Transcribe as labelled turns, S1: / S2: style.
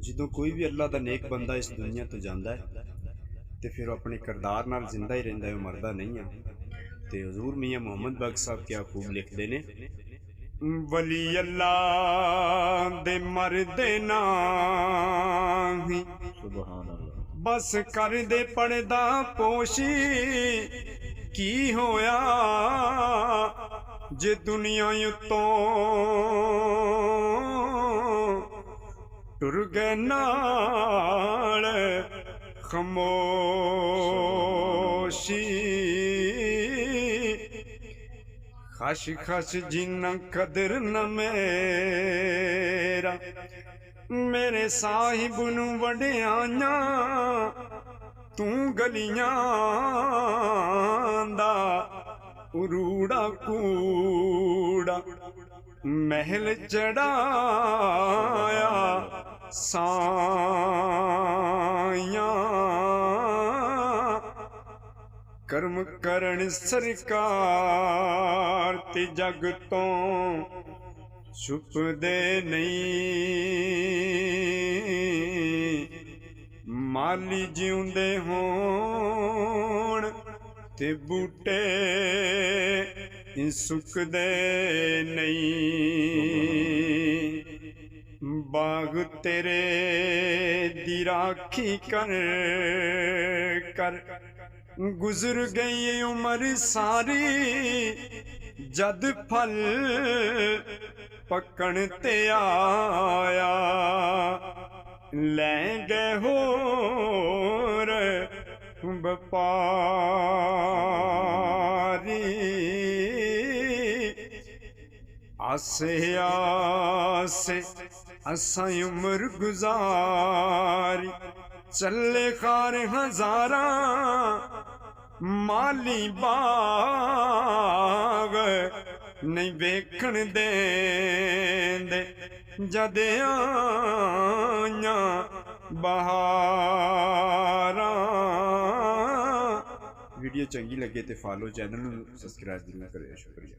S1: ਜਦੋਂ ਕੋਈ ਵੀ ਅੱਲਾ ਦਾ नेक बंदा इस दुनिया तो जाता है तो फिर अपने किरदार नाल जिंदा ही रहिंदा है, मरदा नहीं है। तो हजूर मियाँ मोहम्मद बख्श साहब क्या खूब लिखते ने, वली अल्लाह दे मरदे नाही
S2: सुभान अल्लाह।
S1: बस कर दे पड़दा पोशी की होया जे दुनिया उत्तों टुर गए नाल खामोशी खश खश जिन्ना कदर न मेरा मेरे साहिब नू वड्याइयां तू गलियां दा उरूड़ा कूड़ा महल चढ़ाया साया कर्म करण सरकार ते जग तो छुप दे नहीं माली जिउंदे होण ते बूटे सुकदे नहीं बाग तेरे दी राखी कर कर गुजर गई उम्र सारी जद फल पकण ते आया लै गए होर व्यापारी आसे आसे असा उम्र गुजारी चले खार हजारा माली बाग नहीं वेखण देंदे जद आइयां बहारां। वीडियो चंगी लगे तो फॉलो चैनल सब्सक्राइब जरूर करें। शुक्रिया।